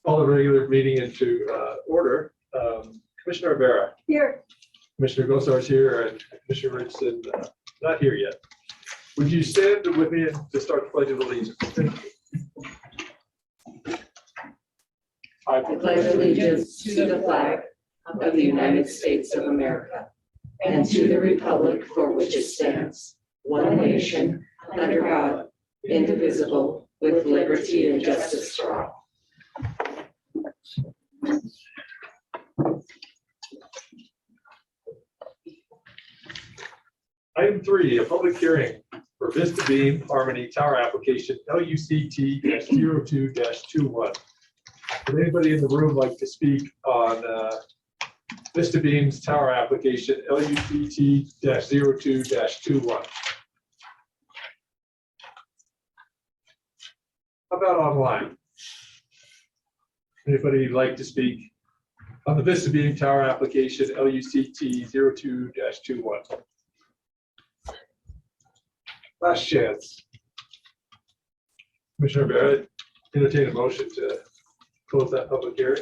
Call the regular meeting into order. Commissioner Rivera. Here. Commissioner Gosar is here, and Commissioner Richardson not here yet. Would you stand with me to start the Pledge of Allegiance? I pledge allegiance to the flag of the United States of America and to the republic for which it stands, one nation, under God, indivisible, with liberty and justice for all. Item 3, a public hearing for Vista Beam Harmony Tower Application LUCT-02-21. Would anybody in the room like to speak on Vista Beam's Tower Application LUCT-02-21? How about online? Anybody like to speak on the Vista Beam Tower Application LUCT-02-21? Last chance. Commissioner Barrett, entertain a motion to close that public hearing.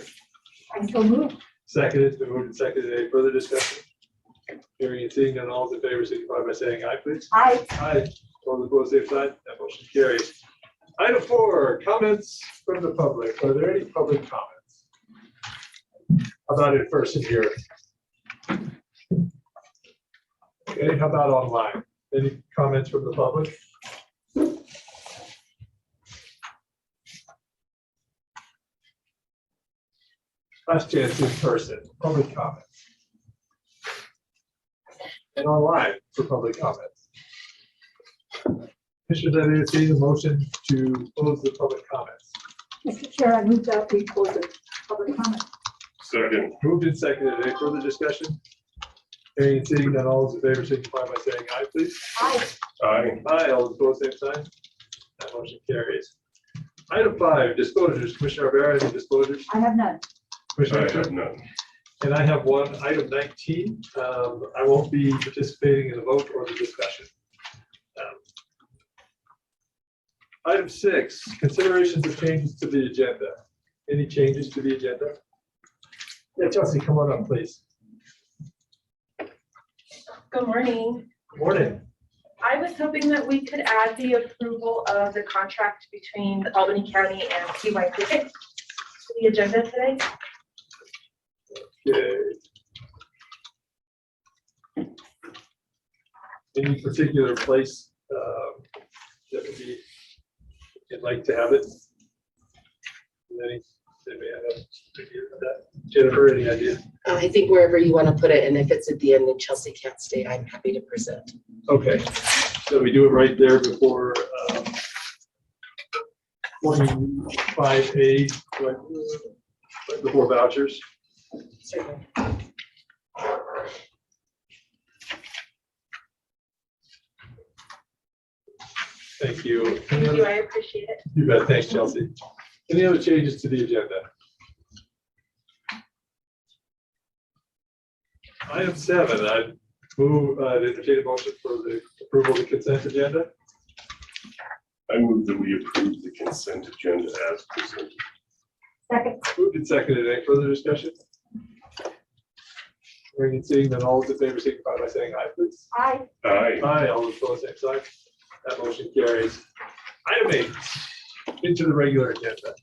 I so move. Seconded, been moved and seconded. Any further discussion? Hearing and seeing none, all those in favor signify by saying aye, please. Aye. Aye. All opposed, same sign. That motion carries. Item 4, comments from the public. Are there any public comments? How about in person here? Okay, how about online? Any comments from the public? Last chance in person, public comments. And online for public comments. Commissioners, I entertain a motion to close the public comments. Mr. Chair, I move that we close the public comment. Second. Moved and seconded. Any further discussion? Hearing and seeing none, all those in favor signify by saying aye, please. Aye. Aye. Aye, all opposed, same sign. That motion carries. Item 5, disclosures. Commissioner Rivera, any disclosures? I have none. Commissioner I Richardson? have none. And I have one, item 19. I won't be participating in the vote or the discussion. Item 6, considerations of changes to the agenda. Any changes to the agenda? Yeah, Chelsea, come on up, please. Good morning. Good morning. I was hoping that we could add the approval of the contract between Albany County and CY Pickett to the agenda today. Okay. Any particular place that would be, you'd like to have it? Anybody have an idea of that? Jennifer, any idea? I think wherever you want to put it, and if it's at the end and Chelsea can't stay, I'm happy to present. Okay, so we do it right there before 25A, right before vouchers. Certainly. Thank you. Thank you, I appreciate it. You bet. Thanks, Chelsea. Any other changes to the agenda? Item 7, I move entertain a motion for the approval of the consent agenda. I move that we approve the consent agenda as presented. Second. Moved and seconded. Any further discussion? Hearing and seeing that all those in favor signify by saying aye, please. Aye. Aye. Aye, all opposed, same sign. That motion carries. Item 8, into the regular agenda.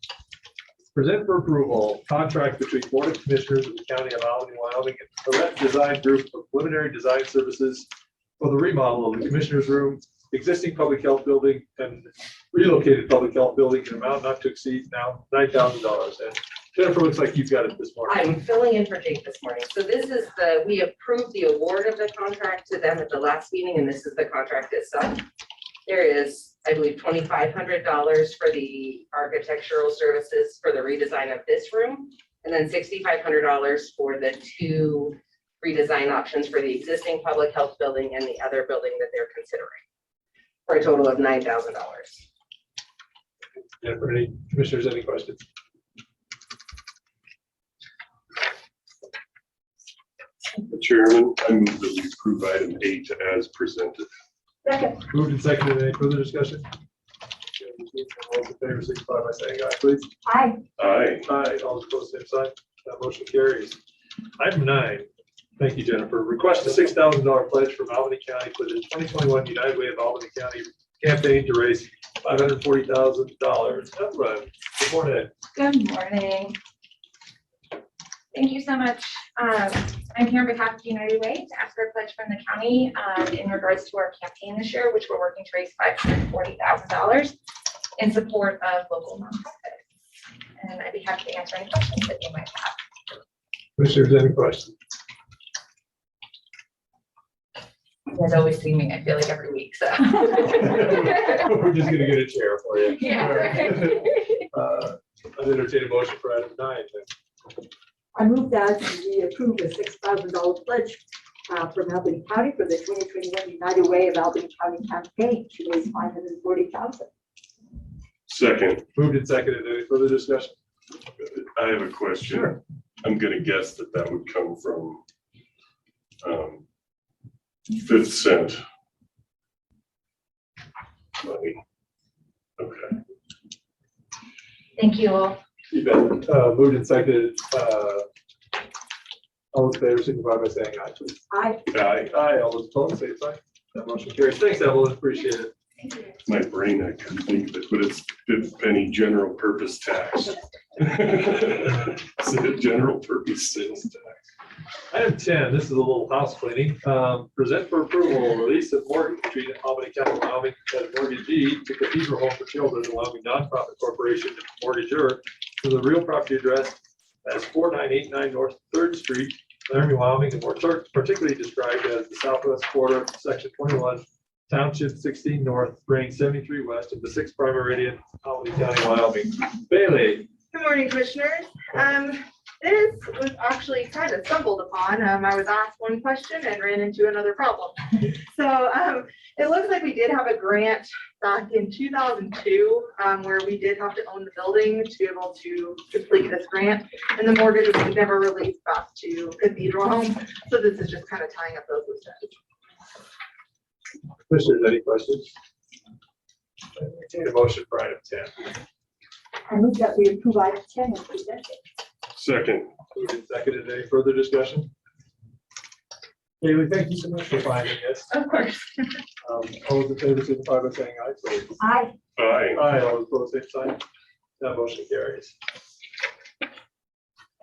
Present for approval, contract between Board of Commissioners of the County of Albany, Wyoming, and Select Design Group for preliminary design services for the remodel of the Commissioner's Room, existing public health building, and relocated public health building in amount not to exceed now $9,000. And Jennifer, looks like you've got it this morning. I'm filling in for Jake this morning. So this is we approved the award of the contract to them at the last meeting, and this is the contract itself. There is, I believe, $2,500 for the architectural services for the redesign of this room, and then $6,500 for the 2 redesign options for the existing public health building and the other building that they're considering, for a total of $9,000. Jennifer, any commissioners, any questions? Chairman, I move that we approve item 8 as presented. Second. Moved and seconded. Any further discussion? All those in in favor, signify by saying aye, please. Aye. Aye. Aye, all those opposed, same sign. That motion carries. Item 9, thank you, Jennifer. Request a $6,000 pledge from Albany County for the 2021 United Way of Albany County campaign to raise $540,000. Good morning. Good morning. Thank you so much. I'm here on behalf of United Way to ask for a pledge from the county in regards to our campaign this year, which we're working to raise $540,000 in support of local nonprofits. And I'd be happy to answer any questions that you might have. Commissioners, any questions? You guys always see me, I feel like every week, so. We're just gonna get a chair for you. Yeah. I'd entertain a motion for item 9. then. I move that we approve a $6,000 pledge from Albany County for the 2021 United Way of Albany County campaign to raise $540,000. Second, Moved and seconded. Any further discussion? I have a question. Sure. I'm gonna guess that would come from 5th cent money. Okay. Thank you all. You bet. Moved and seconded. All in favor, signify by saying aye, please. Aye. Aye. Aye, all those opposed, same sign. That motion carries. Thanks, Evelyn, appreciate it. Thank you. My brain, I couldn't think of it, but it's 5th penny general purpose tax. Is it a general purpose sales tax? Item 10, this is a little house cleaning. Present for approval, release of mortgage between Albany County, Wyoming, as mortgagee to Cathedral Home for Children, Wyoming nonprofit corporation, mortgagor, to the real property address as 4989 North 3rd Street, Laramie, Wyoming, and more particularly described as the southwest quarter, section 21, township 16 north, range 73 west of the 6th prime meridian, Albany County, Wyoming. Bailey. Good morning, commissioners. This was actually kind of stumbled upon. I was asked one question and ran into another problem. So it looks like we did have a grant back in 2002 where we did have to own the building to be able to complete this grant. And the mortgage was never released back to Cathedral Home. So this is just kind of tying up those loose ends. Commissioners, any questions? Entertain a motion for item 10. I move that we approve item 10 as presented. Second, Moved and seconded. Any further discussion? Bailey, thank you so much for finding this. Of course. All those in favor, signify by saying aye, please. Aye. aye. Aye, all those opposed, same sign. That motion carries.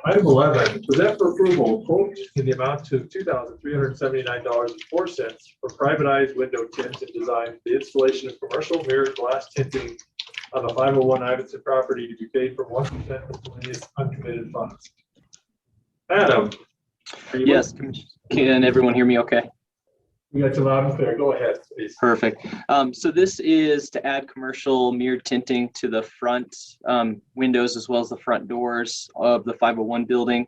Item 11, present for approval, quote in the amount of $2,379.04 for privatized window tints and design for the installation of commercial mirrored glass tinting on the 501 Ivinson property to be paid from 1% miscellaneous uncommitted funds. Adam? are you Yes, can everyone hear me okay? We got you loud and clear. Go ahead, please. Perfect. So this is to add commercial mirrored tinting to the front windows as well as the front doors of the 501 building.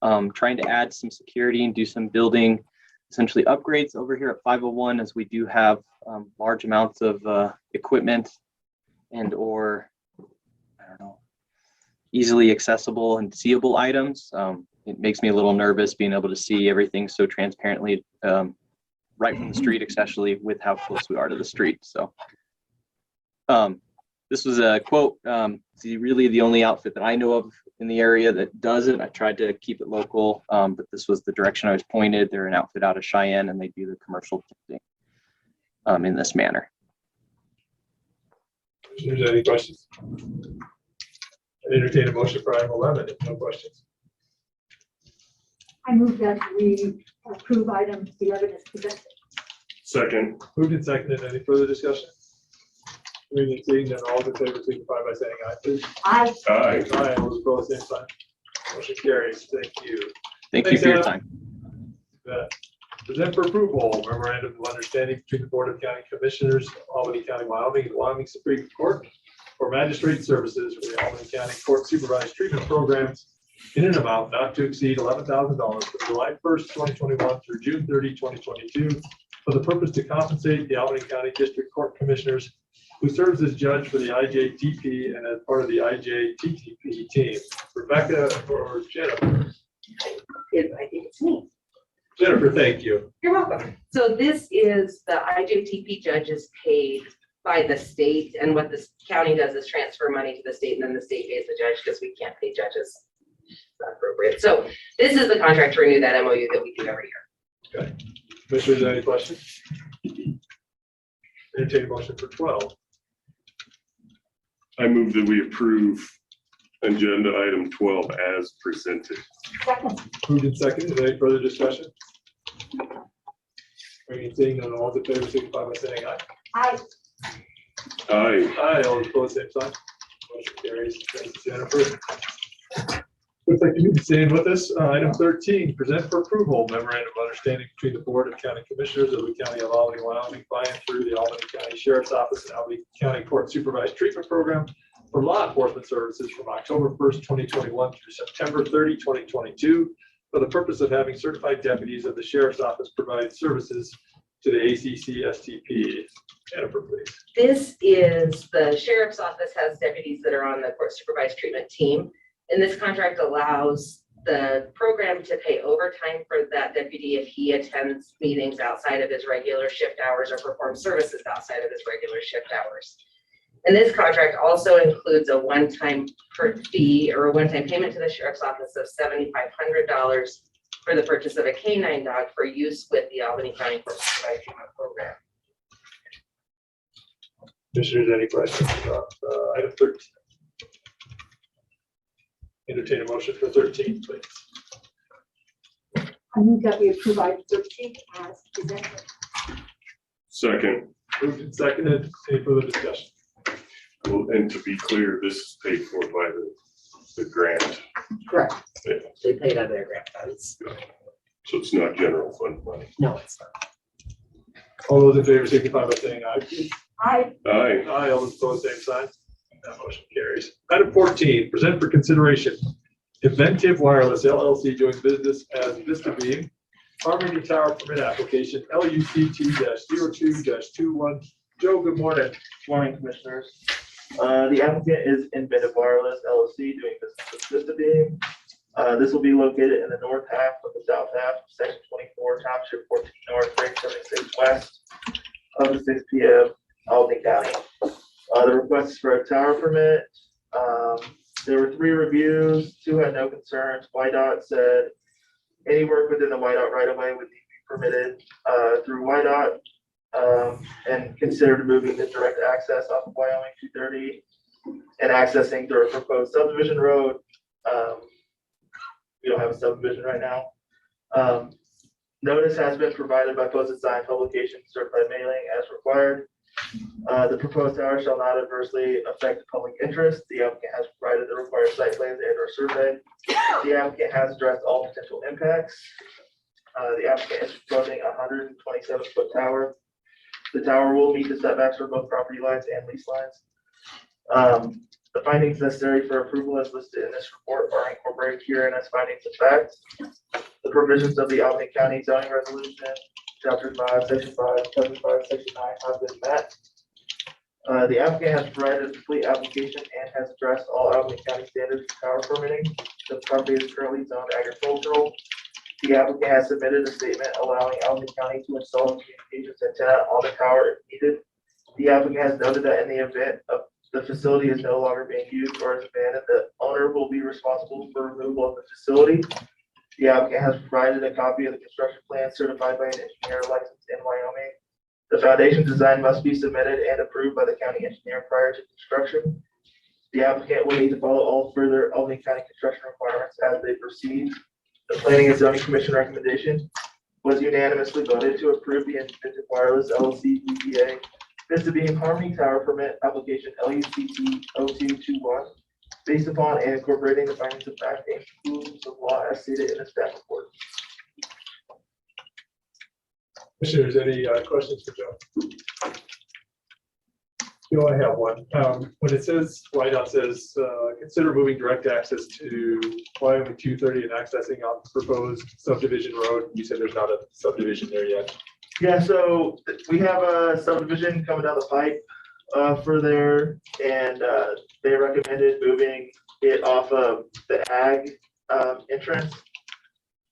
Trying to add some security and do some building essentially upgrades over here at 501 as we do have large amounts of equipment and or, I don't know, easily accessible and seeable items. It makes me a little nervous being able to see everything so transparently right from the street, especially with how close we are to the street. So this was a quote. It's really the only outfit that I know of in the area that does it. I tried to keep it local, but this was the direction I was pointed. They're an outfit out of Cheyenne and they do the commercial tinting in this manner. Commissioners, any questions? I entertain a motion for item 11, if no questions. I move that we approve item 11 as presented. Second, Moved and seconded. Any further discussion? Hearing and seeing none, all in favor, signify by saying aye, please. Aye. aye. Aye, all those opposed, same sign. Motion carries. Thank you. Thank you Thanks, for your Adam. time. Present for approval, memorandum of understanding between the Board of County Commissioners, Albany County, Wyoming, and Wyoming Supreme Court for magistrate services for the Albany County Court Supervised Treatment Programs in an amount not to exceed $11,000 from July 1st, 2021 through June 30, 2022, for the purpose to compensate the Albany County District Court Commissioners who serves as judge for the IJTP and as part of the IJTTP team. Rebecca or Jennifer? I think it's me. Jennifer, thank you. You're welcome. So this is the IJTP judges paid by the state, and what this county does is transfer money to the state, and then the state pays the judge because we can't pay judges. It's not appropriate. So this is the contract to renew that MOU that we do every year. Okay. Commissioners, any questions? Entertain a motion for 12. I move that we approve agenda item 12 as presented. Second. Moved and seconded. Any further discussion? Hearing seeing none, all in favor, signify by saying aye. Aye. Aye. Aye, all opposed, same sign. Motion carries. Thank you, Jennifer. Looks like you need to stay with us. Item 13, present for approval memorandum of understanding between the Board of County Commissioners of the County of Albany, Wyoming, by and through the Albany County Sheriff's Office and Albany County Court Supervised Treatment Program for law enforcement services from October 1st, 2021 through September 30, 2022, for the purpose of having certified deputies of the Sheriff's Office provide services to the ACC STP. Jennifer, please. This is, the sheriff's office has deputies that are on the court supervised treatment team. And this contract allows the program to pay overtime for that deputy if he attends meetings outside of his regular shift hours or performs services outside of his regular shift hours. And this contract also includes a one-time fee or a one-time payment to the sheriff's office of $7,500 for the purchase of a canine dog for use with the Albany County Court Supervised Treatment Program. Commissioners, any questions about item 13? Entertain a motion for 13, please. I move that we approve item 13 as presented. Second. Moved and seconded. Any further discussion? Well, and to be clear, this is paid for by the grant. Correct. Yeah. They paid out of their grant funds. So it's not general fund money. No, it's not. All those in favor signify by saying aye, please. Aye. Aye. Aye, all those opposed, same sign. That motion carries. Item 14, present for consideration. Inventive Wireless LLC doing business as Vista Beam, Harmony Tower permit application LUCT-02-21. Joe, good morning. Morning, Commissioners. The applicant is Inventive Wireless LLC doing business with Vista Beam. This will be located in the north half of the south half, section 24, township 14 north, range 76 west of the 6 PM, Albany County. The request is for a tower permit. There were 3 reviews, 2 had no concerns. YDOT said any work within the YDOT right of way would need to be permitted through YDOT. And considered moving the direct access off of Wyoming 230 and accessing through a proposed subdivision road. We don't have a subdivision right now. Notice has been provided by posted sign publication certified mailing as required. The proposed tower shall not adversely affect the public interest. The applicant has provided the required site plans and or survey. The applicant has addressed all potential impacts. The applicant is proposing a 127-foot tower. The tower will meet the setbacks for both property lines and lease lines. The findings necessary for approval as listed in this report are incorporated herein as findings of fact. The provisions of the Albany County zoning resolution, chapter 5, section 5, chapter 5, section 9 have been met. The applicant has provided a complete application and has addressed all Albany County standards for tower permitting. The property is currently zoned agricultural. The applicant has submitted a statement allowing Albany County to install a communications antenna on the tower if needed. The applicant has noted that in the event of the facility is no longer being used or is abandoned, the owner will be responsible for removal of the facility. The applicant has provided a copy of the construction plan certified by an engineer licensed in Wyoming. The foundation design must be submitted and approved by the county engineer prior to construction. The applicant will need to follow all further Albany County construction requirements as they proceed. The Planning and Zoning Commission recommendation was unanimously voted to approve the Inventive Wireless LLC DBA Vista Beam Harmony Tower Permit Application LUCT-0221 based upon and incorporating the findings of fact and conclusions of law as stated in the staff report. Commissioners, any questions for Joe? You only have one. When it says, YDOT says, consider moving direct access to Wyoming 230 and accessing on proposed subdivision road. You said there's not a subdivision there yet. Yeah, so we have a subdivision coming down the pipe for there, and they recommended moving it off of the ag entrance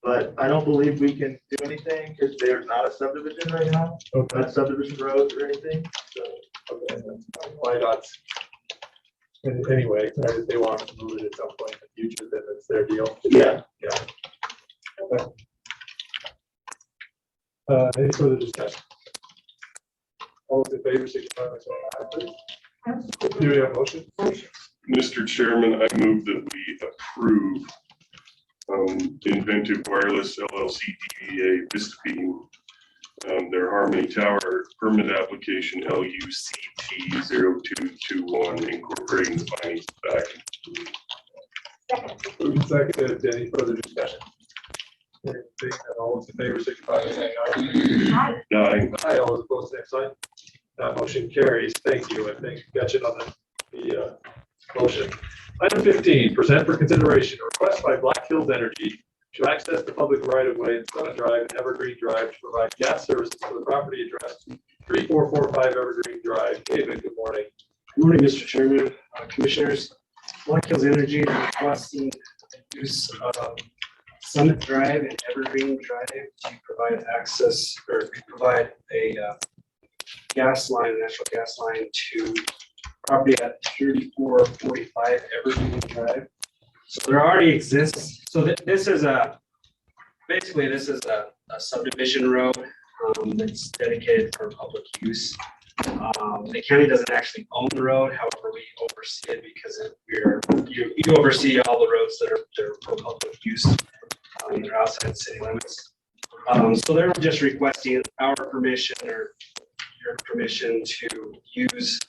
But I don't believe we can do anything because they're not a subdivision right now, Okay. not subdivision roads or anything, so. Okay, why not? Anyway, if they want to move it at some point in the future, then it's their deal. Yeah. Okay. Any further discussion? All those in favor, signify by saying aye, please. Do we have a motion? Mr. Chairman, I move that we approve Inventive Wireless LLC DBA Vista Beam, their Harmony Tower permit application LUCT 0221, incorporating the findings of fact. Moved and seconded. Any further discussion? Hearing none, all those in favor, signify by saying aye. Aye. Aye, all those opposed, same sign. That motion carries. Thank you, and thanks for catching on the motion. Item 15, present for consideration, a request by Black Hills Energy to access the public right-of-way in Summit Drive and Evergreen Drive to provide gas services for the property address 3445 Evergreen Drive. David, good morning. Good morning, Mr. Chairman, Commissioners. Black Hills Energy is requesting use of Summit Drive and Evergreen Drive to provide access or to provide a gas line, a natural gas line to property at 3445 Evergreen Drive. So there already exists. So this is basically this is a subdivision road that's dedicated for public use. The county doesn't actually own the road, however, we oversee it because you oversee all the roads that are for public use. They're outside city limits. So they're just requesting our permission or your permission to use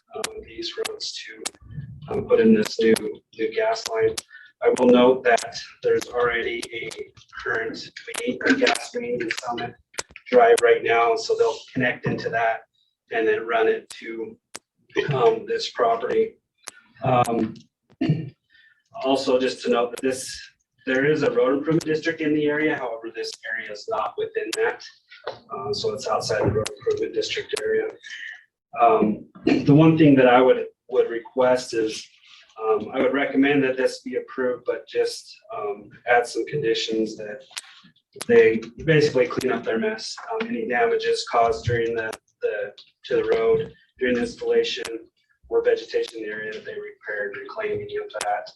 these roads to put in this new gas line. I will note that there's already a current gas main in Summit Drive right now, so they'll connect into that and then run it to this property. Also, just to note that there is a road improvement district in the area. However, this area is not within that. So it's outside the road improvement district area. The one thing that I would request is I would recommend that this be approved, but just add some conditions that they basically clean up their mess. Any damages caused during to the road during the installation or vegetation in the area that they repaired, reclaim any of that.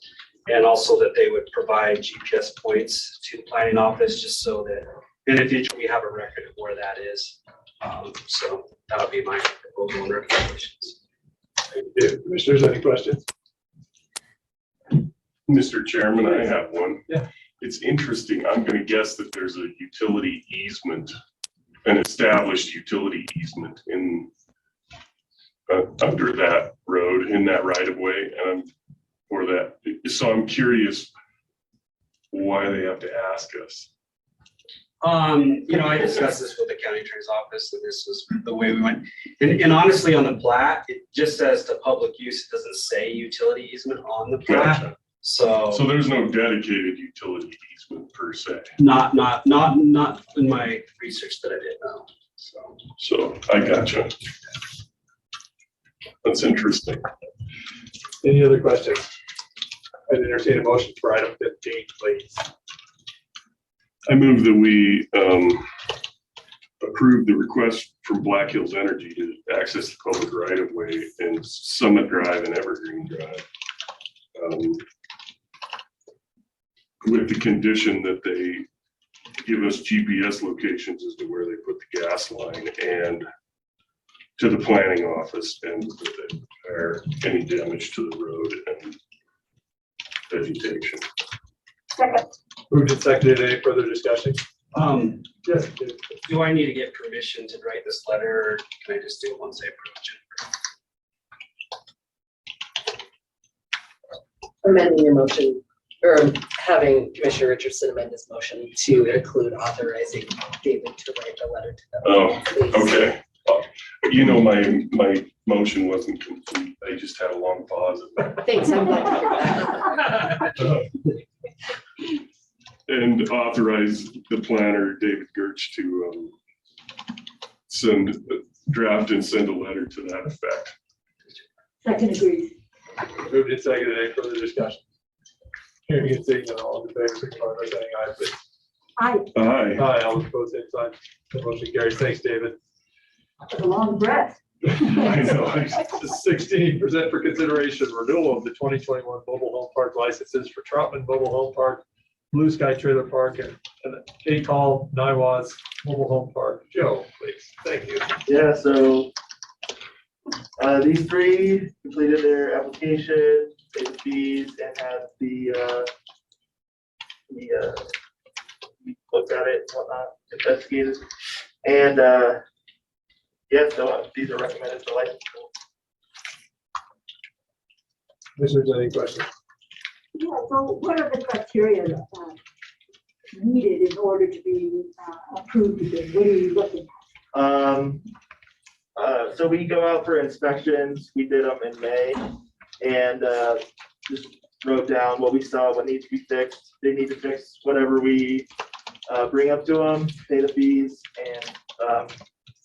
And also that they would provide GPS points to the planning office just so that in the future we have a record of where that is. So that would be my proposal and recommendations. Thank you. Commissioners, any questions? Mr. Chairman, I have one. Yeah. It's interesting. I'm going to guess that there's a utility easement, an established utility easement in under that road in that right of way, or that. So I'm curious why they have to ask us. I discussed this with the county attorney's office, and this was the way we went. And honestly, on the plat, it just says to public use. It doesn't say utility easement on the plat. Gotcha. So there's no dedicated utility easement per se. not in my research that I did know. So I gotcha. That's interesting. Any other questions? I'd entertain a motion for item 15, please. I move that we approve the request from Black Hills Energy to access the public right of way in Summit Drive and Evergreen Drive. With the condition that they give us GPS locations as to where they put the gas line and to the planning office, and that they repair any damage to the road and vegetation. Second. Moved and seconded. Any further discussion? Yes. Do I need to get permission to write this letter, or can I just do it once I approve it? Amending your motion, or having Commissioner Richardson amend his motion to include authorizing David to write a letter to them. Oh, Please. okay. My motion wasn't complete. I just had a long pause. Thanks, I'm glad to hear that. And authorize the planner, David Gertz, to draft and send a letter to that effect. Second agreed. Moved and seconded. Any further discussion? Hearing and seeing none, all in favor, signify by saying aye, please. Aye, Aye. Aye, all opposed, same sign. The motion carries. Thanks, David. that was a long breath. I know. 16, present for consideration renewal of the 2021 mobile home park licenses for Troutman Mobile Home Park, Blue Sky Trailer Park, and Atoll, Niwas Mobile Home Park. Joe, please. Thank you. Yeah, so these three completed their application, paid the fees, and had the looked at it, whatnot, investigated. And yeah, so these are recommended for license. Commissioners, any questions? Yeah, so what are the criteria needed in order to be approved? What are you looking at? So we go out for inspections. We did them in May and just wrote down what we saw, what needs to be fixed. They need to fix whatever we bring up to them, pay the fees, and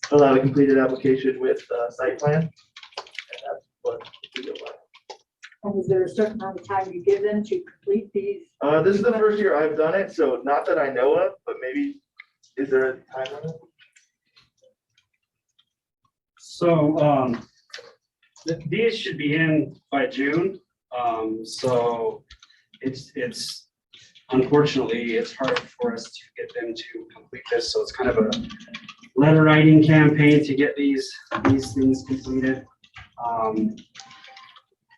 fill out a completed application with site plan. And that's what we go by. And is there a certain amount of time you give them to complete these? This is the first year I've done it, so not that I know of, but maybe, is there a time limit? So, these should be in by June. So it's unfortunately, it's hard for us to get them to complete this. So it's kind of a letter writing campaign to get these things completed.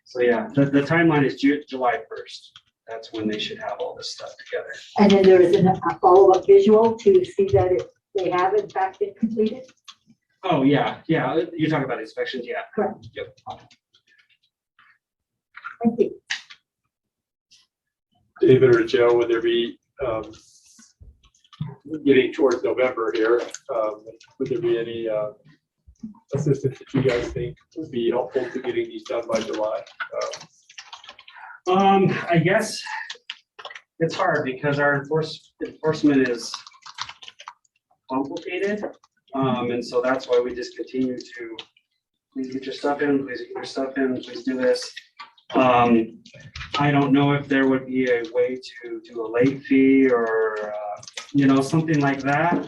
So yeah, the timeline is July 1st. That's when they should have all this stuff together. And then there is a follow-up visual to see that they have in fact been completed? Oh, yeah. You're talking about inspections, yeah. Correct. Yep. Thank you. David or Joe, would there be, getting towards November here, would there be any assistance that you guys think would be helpful to getting these done by July? I guess it's hard because our enforcement is complicated. And so that's why we just continue to, please get your stuff in, please get your stuff in, please do this. I don't know if there would be a way to do a late fee or, something like that.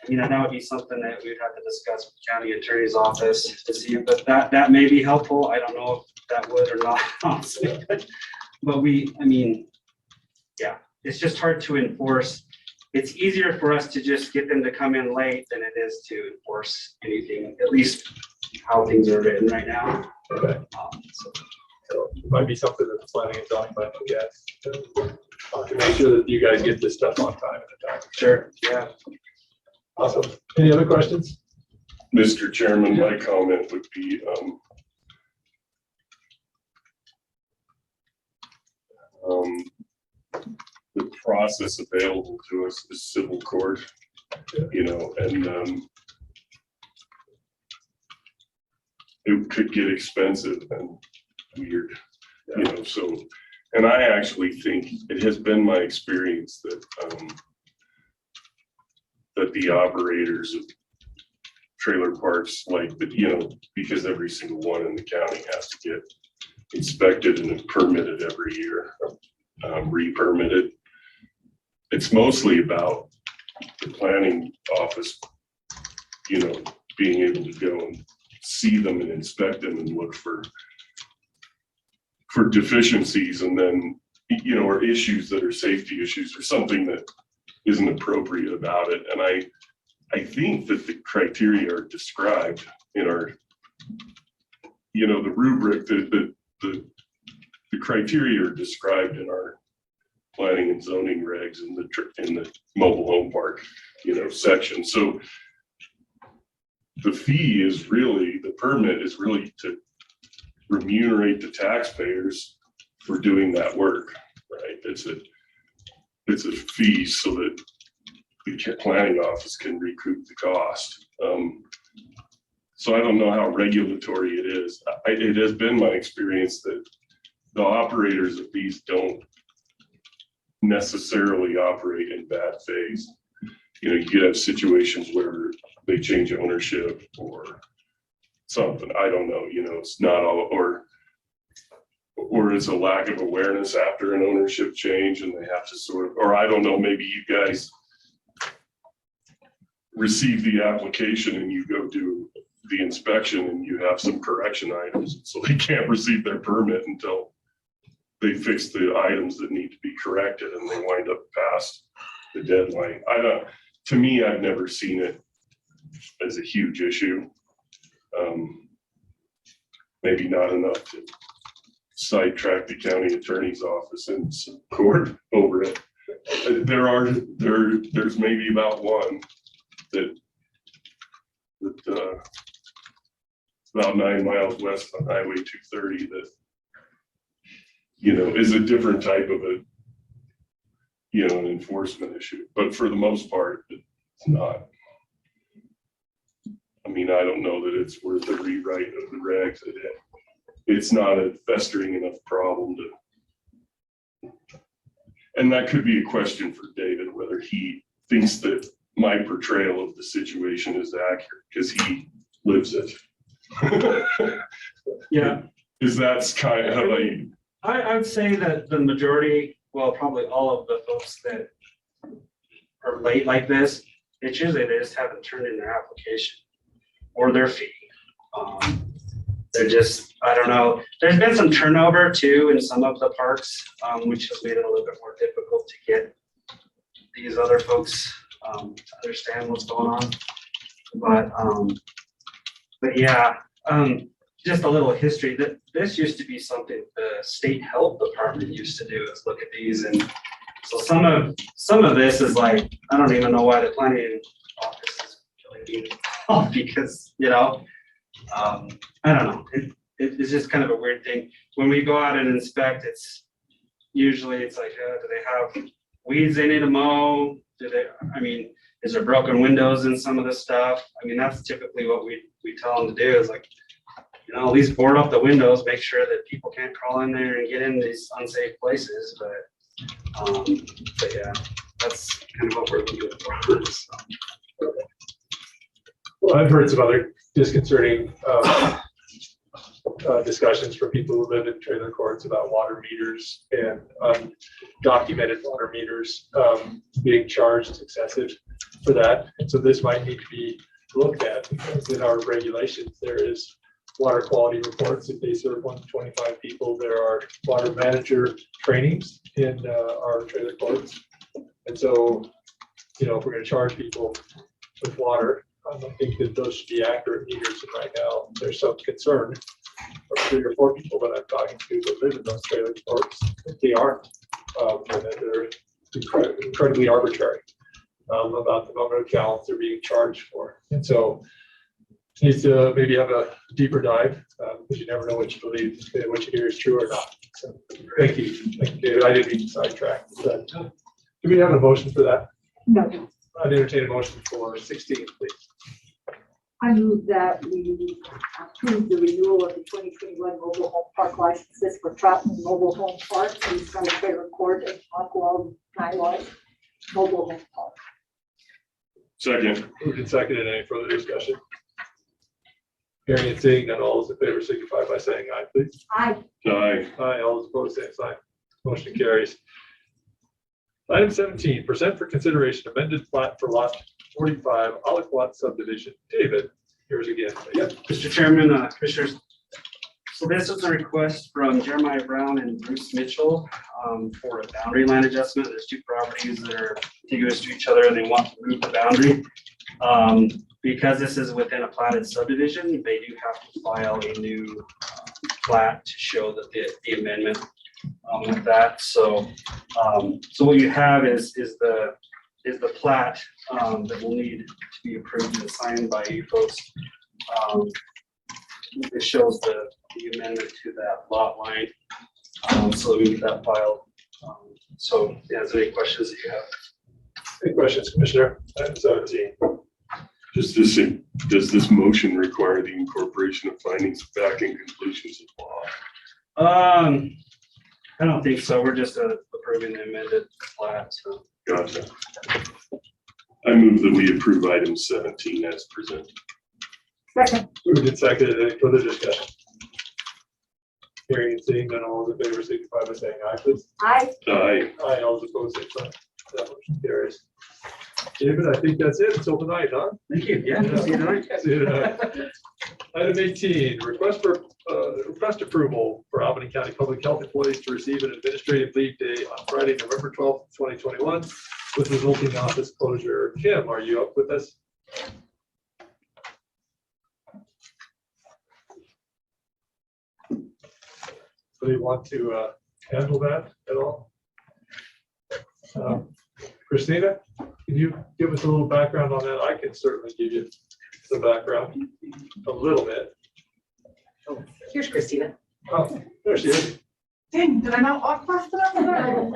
That would be something that we'd have to discuss with the county attorney's office to see, but that may be helpful. I don't know if that would or not, honestly. But it's just hard to enforce. It's easier for us to just get them to come in late than it is to enforce anything, at least how things are written right now. Okay. So it might be something that the planning and zoning might look at to make sure that you guys get this stuff on time at the time. Sure, yeah. Awesome. Any other questions? Mr. Chairman, my comment would be, the process available to us is civil court, and it could get expensive and weird, so, and I actually think it has been my experience that, that the operators of trailer parks, because every single one in the county has to get inspected and permitted every year, re-permitted. It's mostly about the planning office, being able to go and see them and inspect them and look for deficiencies, and then, or issues that are safety issues or something that isn't appropriate about it. And I think that the criteria are described in our, the rubric, the criteria are described in our planning and zoning regs in the mobile home park, section. So the fee is really, the permit is really to remunerate the taxpayers for doing that work, right? It's a fee so that the planning office can recoup the cost. So I don't know how regulatory it is. It has been my experience that the operators of these don't necessarily operate in bad faith. You could have situations where they change ownership or something. I don't know, it's not all, or or it's a lack of awareness after an ownership change and they have to sort of, or I don't know, maybe you guys receive the application and you go do the inspection and you have some correction items, so they can't receive their permit until they fix the items that need to be corrected and they wind up past the deadline. To me, I've never seen it as a huge issue. Maybe not enough to sidetrack the county attorney's office and court over it. There's maybe about one that about 9 miles west on Highway 230 that, is a different type of an enforcement issue. But for the most part, it's not. I mean, I don't know that it's worth a rewrite of the regs. It's not a festering enough problem to. And that could be a question for David, whether he thinks that my portrayal of the situation is accurate, because he lives it. Yeah, Is that's kind of how I would say that the majority, well, probably all of the folks that are late like this, it's usually they just haven't turned in their application or their fee. They're just, I don't know. There's been some turnover too in some of the parks, which has made it a little bit more difficult to get these other folks to understand what's going on. But yeah, just a little history. That this used to be something the state health department used to do, is look at these, and so some of this is like, I don't even know why the planning office is really being involved, because I don't know. It's just kind of a weird thing. When we go out and inspect, it's usually like, do they have weeds they need to mow? Is there broken windows in some of this stuff? I mean, that's typically what we tell them to do, is like, at least board up the windows, make sure that people can't crawl in there and get in these unsafe places. But yeah, that's kind of what we're looking for. So. Well, I've heard some other disconcerting discussions from people who live in trailer courts about water meters and undocumented water meters being charged excessive for that. And so this might need to be looked at, because in our regulations, there is water quality reports. If they serve 125 people, there are water manager trainings in our trailer courts. And so, if we're going to charge people with water, I think that those should be accurate meters. And right now, there's some concern from 3 or 4 people that I'm talking to that live in those trailer courts that they aren't, and that they're incredibly arbitrary about the number of gallons they're being charged for. And so needs to maybe have a deeper dive, because you never know what you believe, what you hear is true or not. So thank you, David. I didn't mean to sidetrack. But, do we have a motion for that? No, I'd entertain a motion for 16, please. I move that we approve the renewal of the 2021 mobile home park licenses for Troutman Mobile Home Park, East Side Trailer Court, and Aqua Nylon Mobile Home Park. Second. Moved and seconded. Any further discussion? Hearing and seeing none, all those in favor signify by saying aye, please. Aye. Aye. Aye. All those opposed, same sign. Motion carries. Item 17, present for consideration amended plat for lot 45, Aliquot subdivision. David, yours again. Yep, Mr. Chairman, Commissioners. So this is a request from Jeremiah Brown and Bruce Mitchell for a boundary line adjustment. There's 2 properties that are contiguous to each other and they want to move the boundary. Because this is within a platted subdivision, they do have to file a new plat to show that the amendment with that. So what you have is the plat that will need to be approved and signed by you folks. It shows the amendment to that lot line, so that we get that filed. So yeah, is there any questions that you have? Any questions, Commissioner? Item 17. Does this motion require the incorporation of findings of fact and conclusions of law? I don't think so. We're just approving the amended plat. So. Gotcha. I move that we approve item 17 as presented. Second. Moved and seconded. Any further discussion? Hearing and seeing none, all those in favor signify by saying aye, please. Aye. Aye. Aye, all those opposed, same sign. That motion carries. David, I think that's it until tonight, huh? Thank you. Yeah, see you tonight. See you tonight. Item 18, request approval for Albany County Public Health employees to receive an administrative leave day on Friday, November 12th, 2021, with resulting office closure. Kim, are you up with us? Do you want to handle that at all? Christina, can you give us a little background on that? I can certainly give you some background, a little bit. Here's Christina. Oh, there she is. Dang, did I not walk fast enough? Am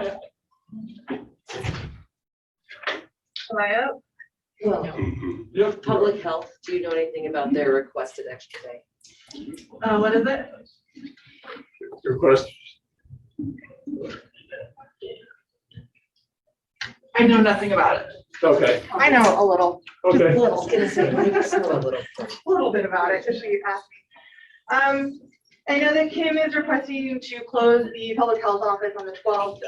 I up? Well, Mhm. Yep. public health, do you know anything about their requested extra day? What is it? Your request. I know nothing about it. Okay, I know a little, okay. I was gonna say, what do you know a little? little bit about it, just so you asked me. I know that Kim is requesting to close the public health office on the 12th,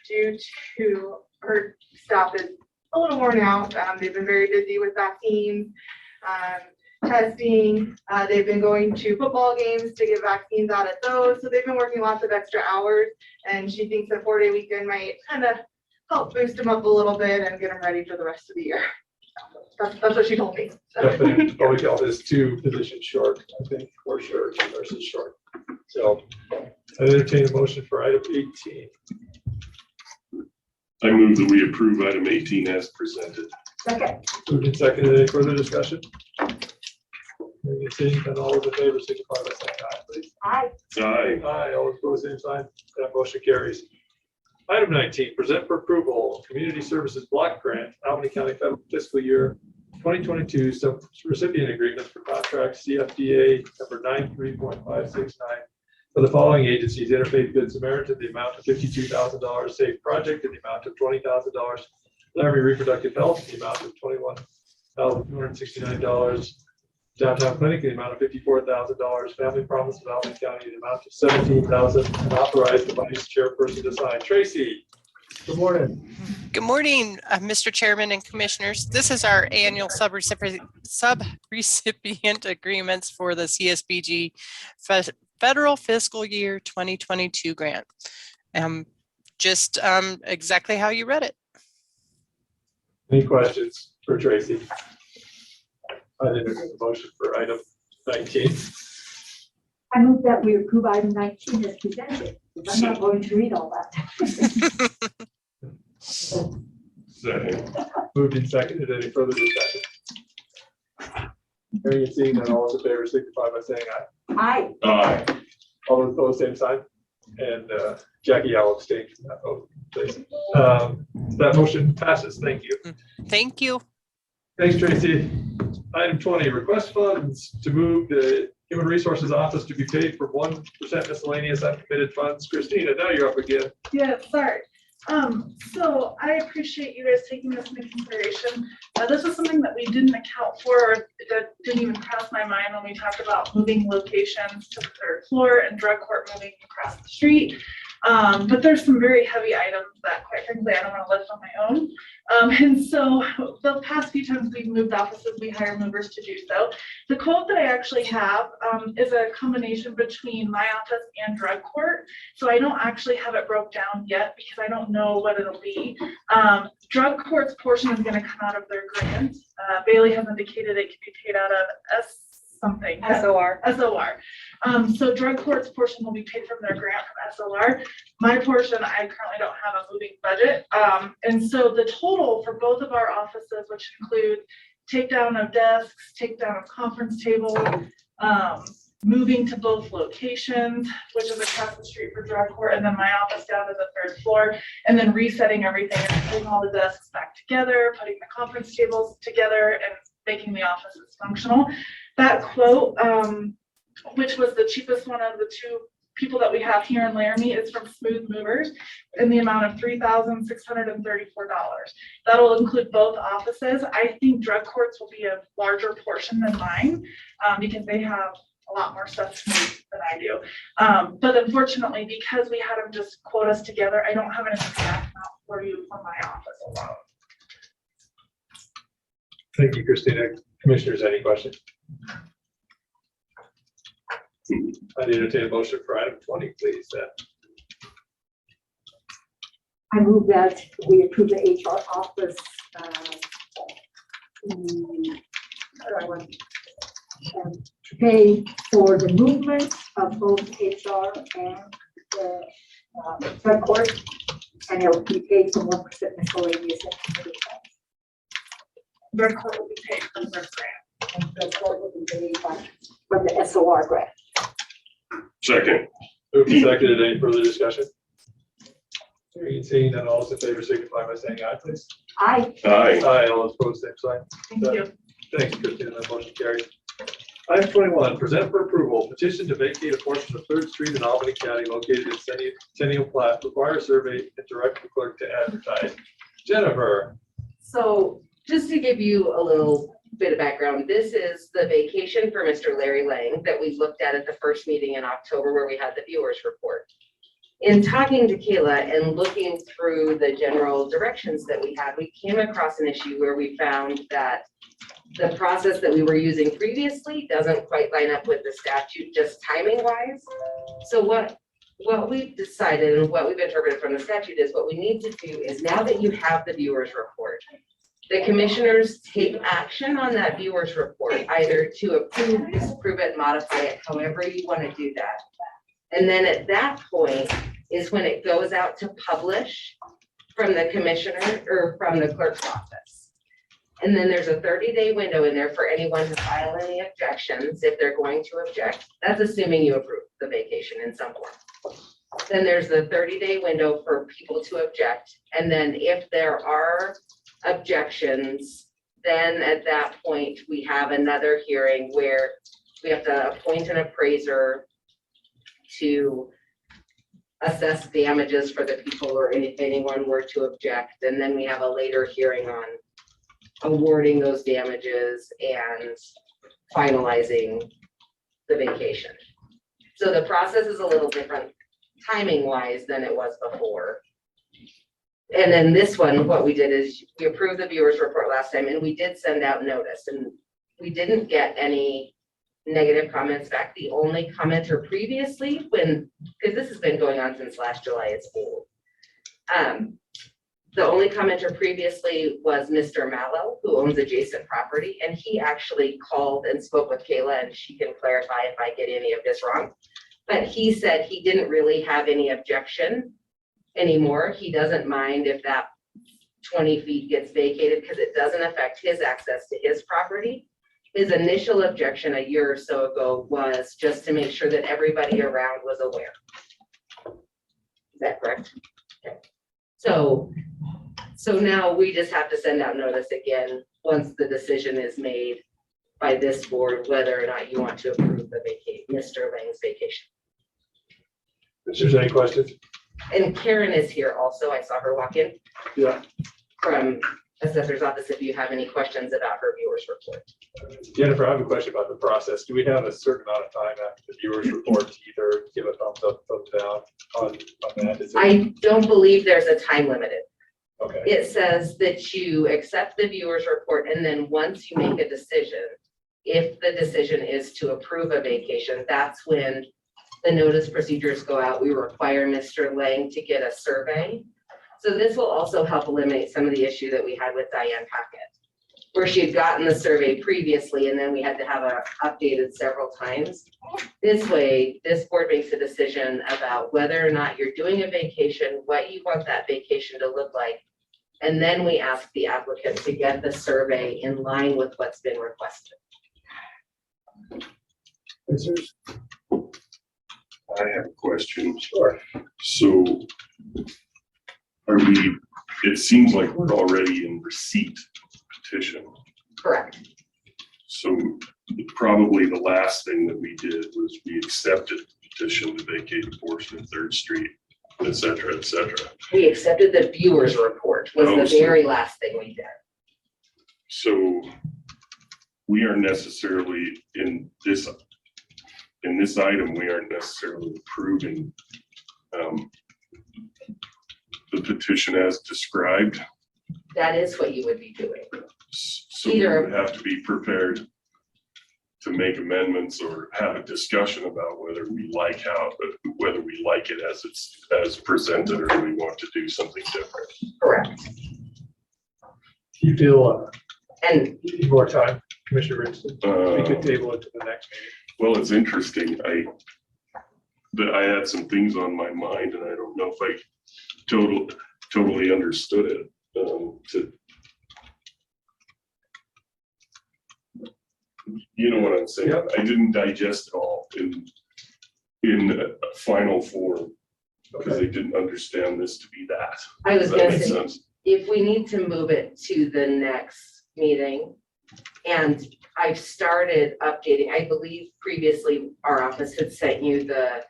due to her staff is a little worn out. They've been very busy with vaccines, testing. They've been going to football games to get vaccines out at those. So they've been working lots of extra hours, and she thinks a 4-day weekend might kind of help boost them up a little bit and get them ready for the rest of the year. That's what she told me. So. Definitely, public health is 2 positions short, I think, for sure, 2 nurses short. So I entertain a motion for item 18. I move that we approve item 18 as presented. Second. Moved and seconded. Any further discussion? Hearing and seeing none, all those in favor signify by saying aye, please. Aye. Aye. Aye, all opposed, same sign. That motion carries. Item 19, present for approval, Community Services Block Grant, Albany County Federal Fiscal Year 2022 Recipient Agreement for Contract CFDA number 93.569 for the following agencies: Interfaith Good Samaritan, the amount of $52,000; Safe Project, in the amount of $20,000; Laramie Reproductive Health, in the amount of $21,269; Downtown Clinic, in the amount of $54,000; Family Promise of Albany County, in the amount of $17,000, and authorize the vice chairperson to sign. Tracy, good morning. Good morning, Mr. Chairman and Commissioners. This is our annual subrecipient agreements for the CSBG Federal Fiscal Year 2022 grant. Just exactly how you read it. Any questions for Tracy? I didn't make a motion for item 19. I move that we approve item 19 as presented, because I'm not going to read all that. Second. Moved and seconded. Any further discussion? Hearing and seeing none, all those in favor signify by saying aye. Aye. Aye. All those opposed, same sign. And Jackie, I'll abstain from that vote, please. That motion passes. Thank you. Thank you. Thanks, Tracy. Item 20, request funds to move the Human Resources Office to be paid for 1% miscellaneous uncommitted funds. Christina, now you're up again. Yeah, sorry. So I appreciate you guys taking this into consideration. This was something that we didn't account for, or that didn't even cross my mind when we talked about moving locations to the 3rd floor and drug court moving across the street. But there's some very heavy items that, quite frankly, I don't want to lift on my own. And so the past few times we've moved offices, we hire movers to do so. The quote that I actually have is a combination between my office and drug court. So I don't actually have it broke down yet because I don't know what it'll be. Drug court's portion is going to come out of their grant. Bailey has indicated it can be paid out of something. SOR. SOR. So drug court's portion will be paid from their grant from SOR. My portion, I currently don't have a moving budget. And so the total for both of our offices, which include takedown of desks, takedown of conference tables, moving to both locations, which is across the street for drug court, and then my office down to the 3rd floor, and then resetting everything and putting all the desks back together, putting the conference tables together, and making the offices functional. That quote, which was the cheapest one of the 2 people that we have here in Laramie, is from Smooth Movers in the amount of $3,634. That'll include both offices. I think drug courts will be a larger portion than mine because they have a lot more stuff than I do. But unfortunately, because we had them just quote us together, I don't have an exact amount for you from my office alone. Thank you, Christina. Commissioners, any questions? I entertain a motion for item 20, please. I move that we approve the HR office. To pay for the movement of both HR and the drug court, and it will be paid from 1% miscellaneous and committee funds. Drug court will be paid from their grant. And the court will be paid from the SOR grant. Second. Moved and seconded. Any further discussion? Hearing and seeing none, all those in favor signify by saying aye, please. Aye. Aye. Aye, all those opposed, same sign. Thank you. Thanks, Christina. That motion carries. Item 21, present for approval, petition to vacate a portion of 3rd Street in Albany County located in Centennial Plat, require survey and direct the clerk to advertise. Jennifer. So just to give you a little bit of background, this is the vacation for Mr. Larry Lang that we looked at the first meeting in October where we had the viewers report. In talking to Kayla and looking through the general directions that we had, we came across an issue where we found that the process that we were using previously doesn't quite line up with the statute, just timing wise. So what we've decided and what we've interpreted from the statute is what we need to do is, now that you have the viewers report, the commissioners take action on that viewers report, either to approve, disapprove it, modify it, however you want to do that. And then at that point is when it goes out to publish from the commissioner or from the clerk's office. And then there's a 30-day window in there for anyone to file any objections if they're going to object. That's assuming you approve the vacation in some form. Then there's the 30-day window for people to object. And then if there are objections, then at that point, we have another hearing where we have to appoint an appraiser to assess damages for the people, or if anyone were to object. And then we have a later hearing on awarding those damages and finalizing the vacation. So the process is a little different timing wise than it was before. And then this one, what we did is we approved the viewers report last time, and we did send out notice, and we didn't get any negative comments back. The only commenter previously, because this has been going on since last July, it's old. The only commenter previously was Mr. Mallow, who owns adjacent property, and he actually called and spoke with Kayla, and she can clarify if I get any of this wrong. But he said he didn't really have any objection anymore. He doesn't mind if that 20 feet gets vacated because it doesn't affect his access to his property. His initial objection a year or so ago was just to make sure that everybody around was aware. Is that correct? Okay. So now we just have to send out notice again once the decision is made by this board whether or not you want to approve the Mr. Lang's vacation. If there's any questions? And Karen is here also. I saw her walk in. Yeah. From Assessor's office if you have any questions about her viewers report. Jennifer, I have a question about the process. Do we have a certain amount of time after the viewers report to either give a thumbs up, thumbs down on that? Is it- I don't believe there's a time limited. Okay. It says that you accept the viewers report, and then once you make a decision, if the decision is to approve a vacation, that's when the notice procedures go out. We require Mr. Lang to get a survey. So this will also help eliminate some of the issue that we had with Diane Pickett, where she had gotten the survey previously and then we had to have it updated several times. This way, this board makes a decision about whether or not you're doing a vacation, what you want that vacation to look like. And then we ask the applicant to get the survey in line with what's been requested. I have a question. Sure. So it seems like we're already in receipt of petition. Correct. So probably the last thing that we did was we accepted the petition to vacate a portion of 3rd Street, et cetera, et cetera. We accepted the viewers report was the very last thing we did. So we are necessarily in this in this item, we aren't necessarily approving the petition as described. That is what you would be doing. So we would have to be prepared to make amendments or have a discussion about whether we like it as it's as presented, or we want to do something different. Correct. Do you feel And you need more time, Commissioner Richardson? We could table it to the next meeting. Well, it's interesting. I had some things on my mind, and I don't know if I totally understood it. You know what I'm saying? Yep. I didn't digest it all in a final form because I didn't understand this to be that. I was Does that gonna make say, sense? if we need to move it to the next meeting, and I've started updating, I believe previously our office had sent you the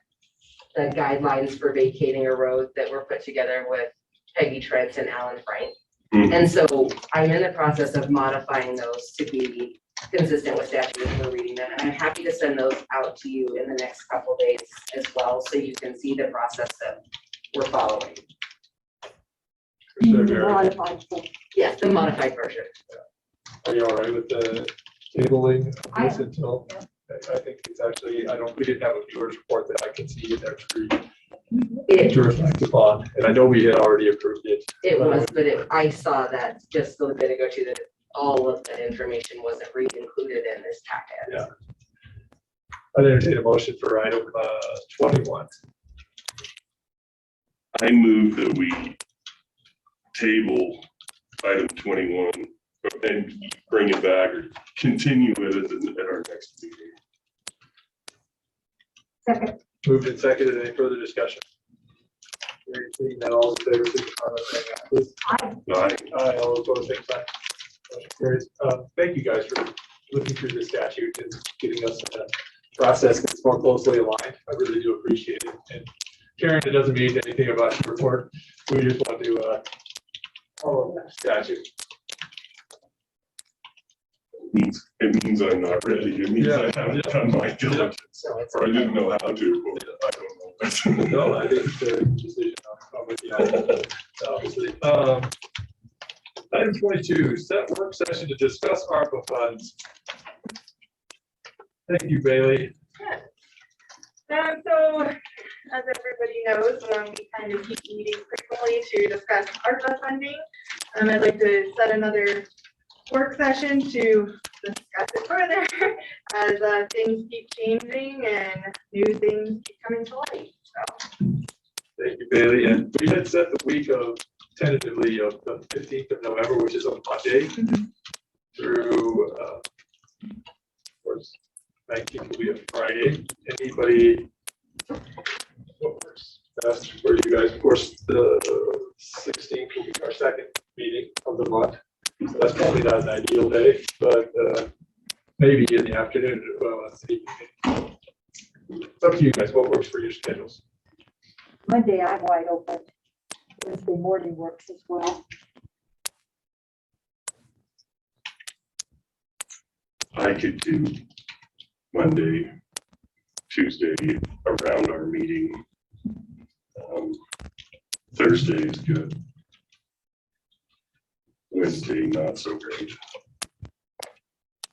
guidelines for vacating a road that were put together with Peggy Trent and Alan Frank. Mhm. And so I'm in the process of modifying those to be consistent with statute as we're reading them. And I'm happy to send those out to you in the next couple days as well, so you can see the process that we're following. Commissioner Barrett, Modified form. Yes, the modified version. are you all right with the tabling of I this am. until? I think it's actually, we didn't have a viewer's report that I can see in there to reflect upon, and I know we had already approved it. It was, but I saw that just a little bit ago too, that all of that information wasn't included in this packet. Yeah. I'd entertain a motion for item 21. I move that we table item 21 and bring it back or continue it at our next meeting. Second. Moved and seconded. Any further discussion? Hearing seeing that, all in favor, signify by saying aye, please. Aye, all opposed, same sign. Motion carries. Thank you guys for looking through the statute and getting us a process that's more closely aligned. I really do appreciate it. And Karen, it doesn't mean anything about your report. We just want to follow that statute. It means I'm not ready. It means I haven't done my diligence, or I didn't know how to. I don't know. No, I think it's a decision. I'm with you. Obviously. Item 22, set work session to discuss ARPA funds. Thank you, Bailey. So, as everybody knows, we kind of keep meeting frequently to discuss ARPA funding. I'd like to set another work session to discuss it further as things keep changing and new things keep coming to light. So, Thank you, Bailey. And we had set the week of tentatively of the 15th of November, which is on Monday, through, of course, 19th will be a Friday. Anybody, what works best for you guys? Of course, the 16th will be our second meeting of the month. So that's probably not an ideal day, but maybe in the afternoon. Well, let's see. It's up to you guys. What works for your schedules? Monday, I'm wide open. Wednesday morning works as well. I could do Monday, Tuesday around our meeting. Thursday is good. Wednesday, not so great.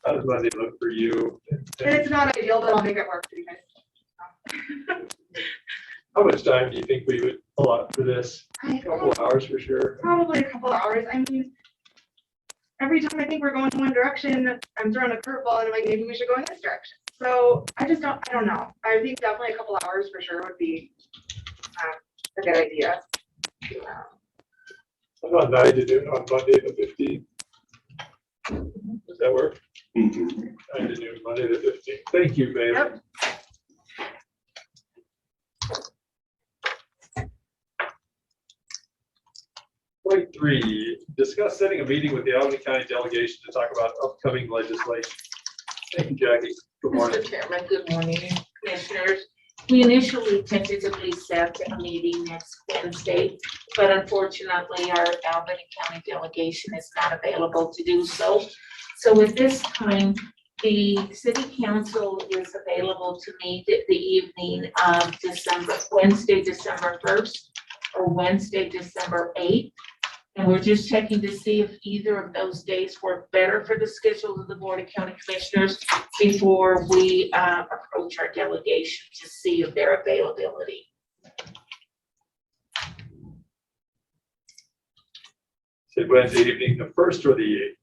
How does Monday look for you? and it's not ideal, but I'll make it work for you guys. How much time do you think we would allot for this? I A couple of hours for sure. Probably a couple hours. I mean, every time I think we're going one direction, I'm throwing a curveball and I'm like, maybe we should go in this direction. So I don't know. I think definitely a couple hours for sure would be a good idea. I'm not 9 to noon on Monday the 15th. Does that work? Mhm. 9 to noon, Monday the 15th. Thank you, Bailey. Yep. Point 3, discuss setting a meeting with the Albany County Delegation to talk about upcoming legislation. Thank you, Jackie. Good morning. Mr. Chairman, good morning, Commissioners. We initially tentatively set a meeting next Wednesday, but unfortunately, our Albany County delegation is not available to do so. So at this time, The city council is available to meet at the evening of Wednesday, December 1st or Wednesday, December 8th. And we're just checking to see if either of those days work better for the schedule of the Board of County Commissioners before we approach our delegation to see if their availability. Say Wednesday evening, the 1st or the 8th?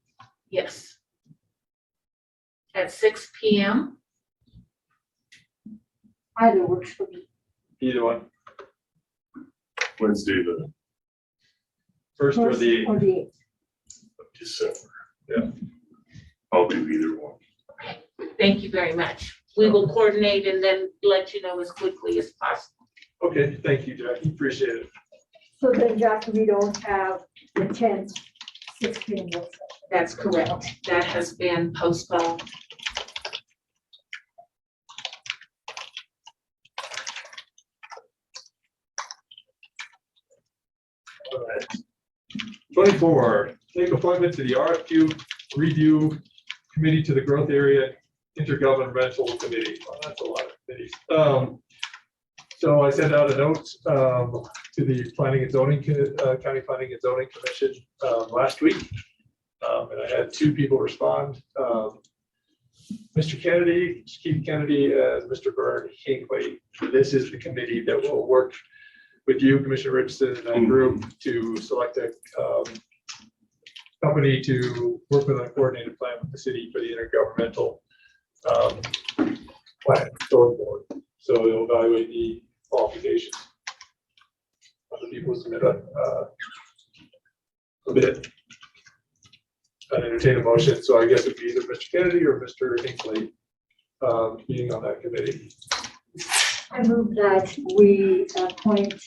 Yes. At 6 p.m. Either works for me. Either one, Wednesday, the 1st or the 8th Or the 8th. of December. Yeah. I'll do either one. Thank you very much. We will coordinate and then let you know as quickly as possible. Okay, thank you, Jackie, appreciate it. So then, Jackie, we don't have the 10th, 6 p.m. work session. That's correct. That has been postponed. All right. 24, take appointment to the RFQ Review Committee to the Growth Area Intergovernmental Committee. Well, that's a lot of committees. So I sent out a note to the Planning and Zoning, County Planning and Zoning Commission last week. And I had 2 people respond. Mr. Kennedy, Keith Kennedy, and Mr. Byrne Hinckley. This is the committee that will work with you, Commissioner Richardson, and that group to select a company to work with a coordinated plan with the city for the intergovernmental plan going forward. So they'll evaluate the qualifications. Other people submit a bid. I'd entertain a motion, so I guess it'd be either Mr. Kennedy or Mr. Hinckley being on that committee. I move that we appoint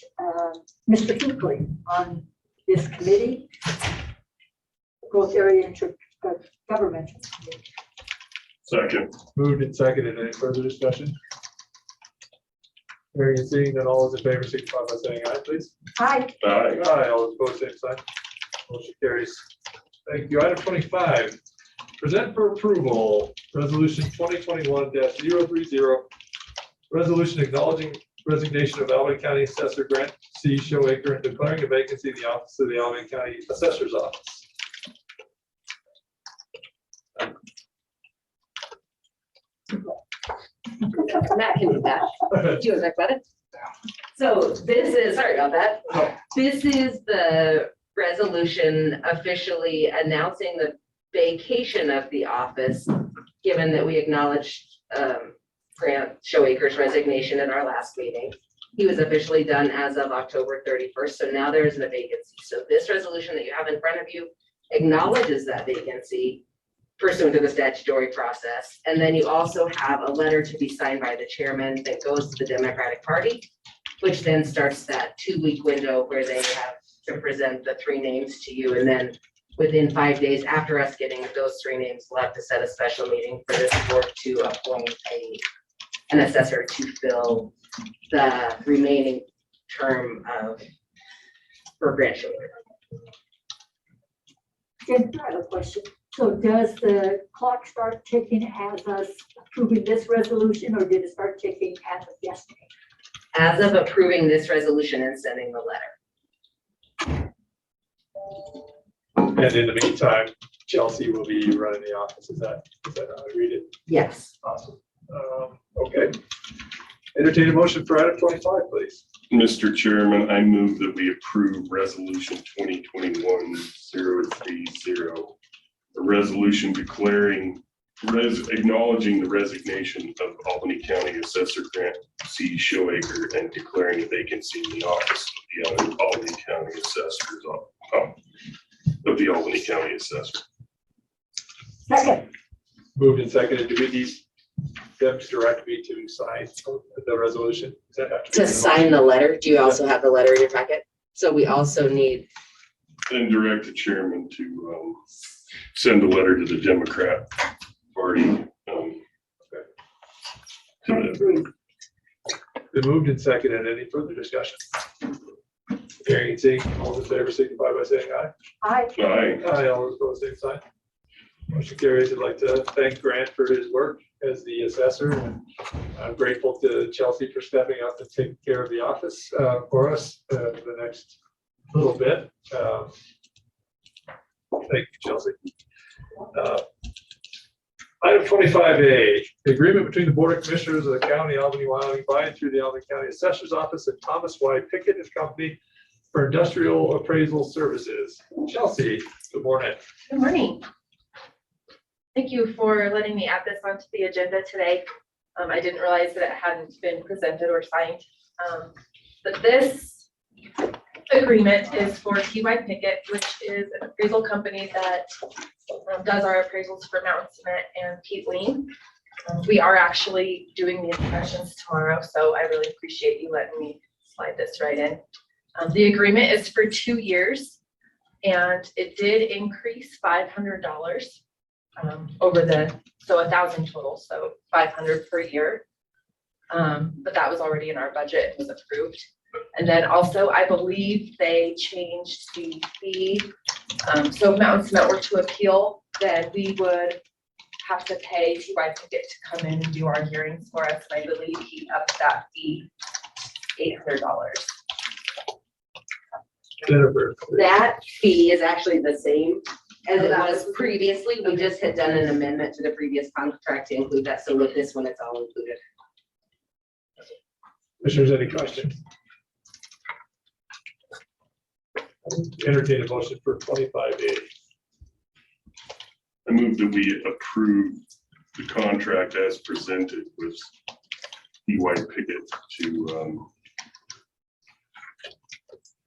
Mr. Hinckley on this committee, Growth Area Intergovernmental Committee. Second. Moved and seconded. Any further discussion? Hearing and seeing that all those in favor signify by saying aye, please. Aye. Aye. Aye, all those opposed, same sign. Motion carries. Thank you. Item 25, present for approval, resolution 2021-030, resolution acknowledging resignation of Albany County Assessor Grant C. Showacre and declaring a vacancy in the office of the Albany County Assessor's Office. Matt can do that. Do you want to talk about it? So this is, sorry about that. This is the resolution officially announcing the vacation of the office, given that we acknowledged Grant Showacre's resignation at our last meeting. He was officially done as of October 31st, so now there isn't a vacancy. So this resolution that you have in front of you acknowledges that vacancy pursuant to the statutory process. And then you also have a letter to be signed by the chairman that goes to the Democratic Party, which then starts that 2-week window where they have to present the 3 names to you. And then within 5 days after us getting those 3 names, we'll have to set a special meeting for this board to appoint an assessor to fill the remaining term for Grant Showacre. Jen, I have a question. So does the clock start ticking as us approving this resolution, or did it start ticking as of yesterday? As of approving this resolution and sending the letter. And in the meantime, Chelsea will be running the office. Is that how I read it? Yes. Awesome. Okay. Entertain a motion for item 25, please. Mr. Chairman, I move that we approve resolution 2021-030. A resolution declaring, acknowledging the resignation of Albany County Assessor Grant C. Showacre and declaring a vacancy in the office of the Albany County Assessor's of the Albany County Assessor. Second. Moved and seconded. Do we need them to direct me to sign the resolution? Does that have to be To in the sign the letter, do you also have the letter in your packet? So we also need, And direct the chairman to send a letter to the Democrat Party. I agree. Been moved and seconded. Any further discussion? Hearing and seeing all those in favor signify by saying aye. Aye. Aye. Aye, all those opposed, same sign. Motion carries. I'd like to thank Grant for his work as the assessor, and I'm grateful to Chelsea for stepping up and taking care of the office for us for the next little bit. Thank you, Chelsea. Item 25A, the agreement between the Board of Commissioners of the County of Albany, Wyoming, by and through the Albany County Assessor's Office and Thomas Y. Pickett and Company for industrial appraisal services. Chelsea, good morning. Good morning. Thank you for letting me add this onto the agenda today. I didn't realize that it hadn't been presented or signed. But this agreement is for TY Pickett, which is an appraisal company that does our appraisals for Mountain Cement and Pete Lean. We are actually doing the inspections tomorrow, so I really appreciate you letting me slide this right in. The agreement is for 2 years, and it did increase $500 over so 1,000 total, so 500 per year. But that was already in our budget, it was approved. And then also, I believe they changed the fee. So if Mountain Cement were to appeal, then we would have to pay TY Pickett to come in and do our hearings for us. And I believe he upped that fee $800. Jennifer. That fee is actually the same as it was previously. We just had done an amendment to the previous contract to include that. So with this one, it's all included. Commissioners, any questions? Entertain a motion for 25A. I move that we approve the contract as presented with TY Pickett to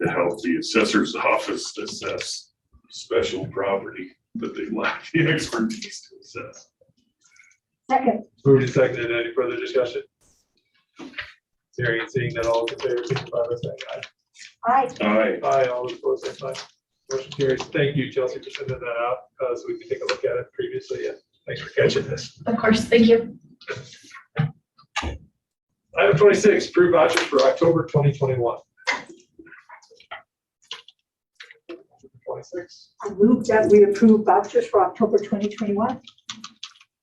help the assessor's office assess special property that they lack the expertise to assess. Second. Moved and seconded. Any further discussion? Hearing and seeing that all in favor, signify by saying aye. Aye. Aye. Aye, all those opposed, same sign. Motion carries. Thank you, Chelsea, for sending that out so we can take a look at it previously. And thanks for catching this. Of course, thank you. Item 26, approve vouchers for October 2021. 26. I move that we approve vouchers for October 2021.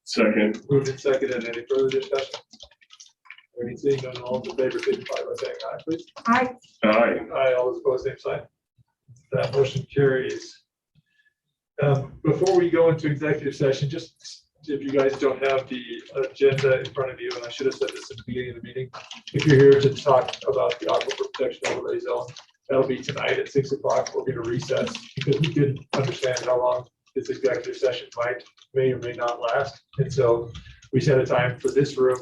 Second. Moved and seconded. Any further discussion? Hearing and seeing none, all in favor, signify by saying aye, please. Aye. Aye. Aye, all those opposed, same sign. That motion carries. Before we go into executive session, just if you guys don't have the agenda in front of you, and I should have said this at the beginning of the meeting, if you're here to talk about the aquifer protection overlay zone, that'll be tonight at 6 o'clock. We're going to recess because we could understand how long this executive session may or may not last. And so we set a time for this room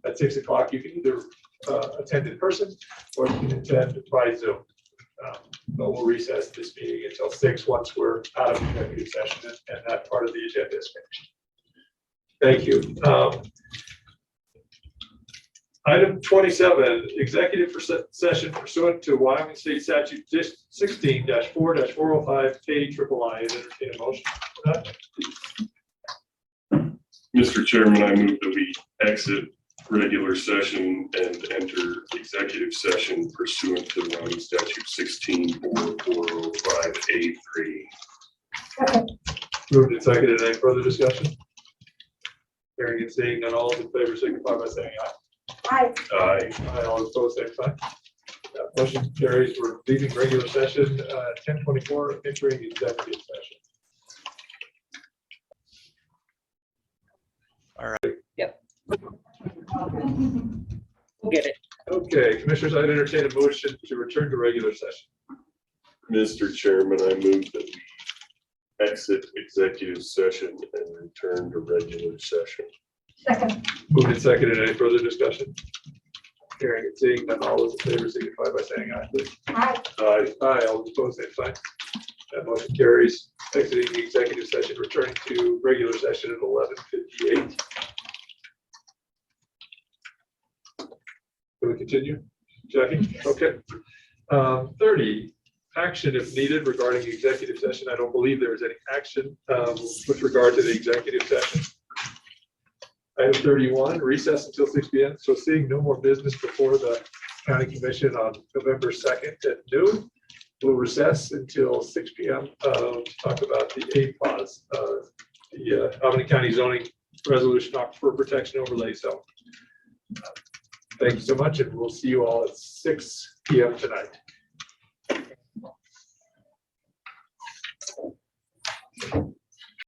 at 6 o'clock. You can either attend in person or you can attend by Zoom. But we'll recess this meeting until 6 once we're out of executive session and that part of the agenda is finished. Thank you. Item 27, executive session pursuant to Wyoming State Statute 16-4-405A entertain a motion for that. Mr. Chairman, I move that we exit regular session and enter executive session pursuant to Wyoming Statute 16-4-405A3. Moved and seconded. Any further discussion? Hearing and seeing none, all in favor signify by saying aye. Aye. Aye. Aye, all opposed, same sign. That motion carries. We're leaving regular session, 10:24, entering executive session. All right. Yep. We'll get it. Okay, Commissioners, I'd entertain a motion to return to regular session. Mr. Chairman, I move that we exit executive session and return to regular session. Second. Moved and seconded. Any further discussion? Hearing and seeing none, all those in favor signify by saying aye, please. Aye. Aye. Aye, all those opposed, same sign. That motion carries. Exiting the executive session, returning to regular session at 11:58. Can we continue, Jackie? Okay. 30, action if needed regarding executive session. I don't believe there is any action with regard to the executive session. Item 31, recess until 6 p.m. So seeing no more business before the county commission on November 2nd at noon, we'll recess until 6 p.m. To talk about the A clause, the Albany County zoning resolution aquifer protection overlay. So thank you so much, and we'll see you all at 6 p.m. tonight.